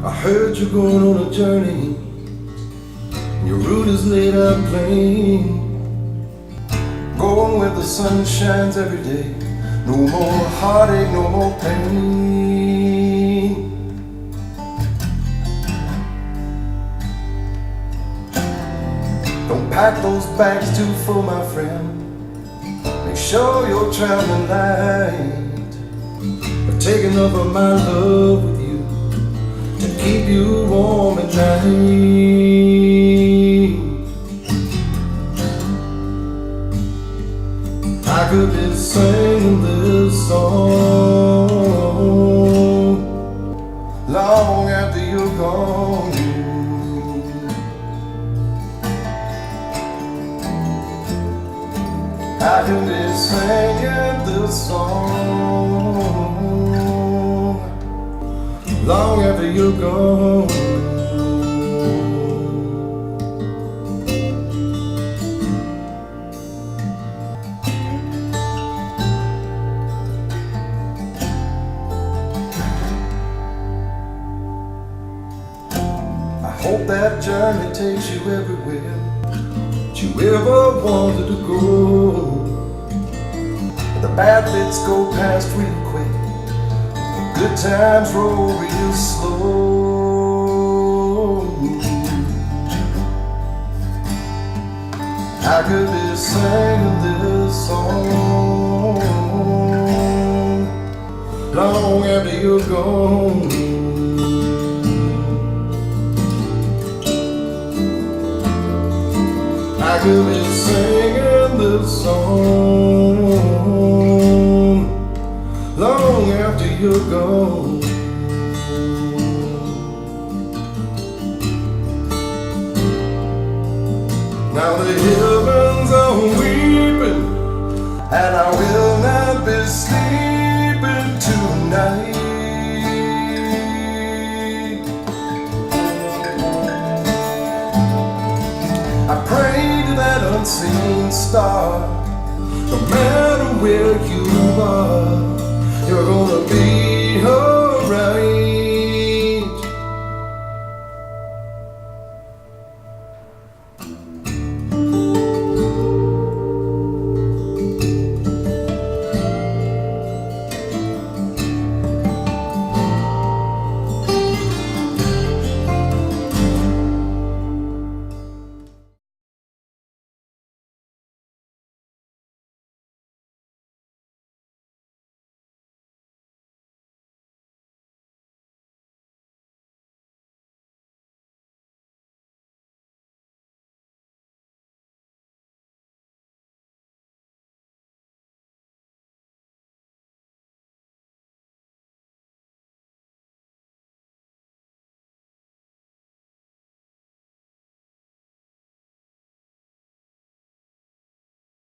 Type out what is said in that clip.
I heard you're going on a journey, and your route is laid out plain. Going where the sun shines every day. No more heartache, no more pain. Don't pack those bags too full, my friend. Make sure you're traveling light. I've taken over my love with you to keep you warm at night. I could be singing this song long after you're gone. I could be singing this song long after you're gone. I hope that journey takes you everywhere that you ever wanted to go. But the bad bits go past real quick, the good times roll real slow. I could be singing this song long after you're gone. I could be singing this song long after you're gone. Now the heavens are weeping, and I will not be sleeping tonight. I pray to that unseen star, no matter where you are, you're gonna be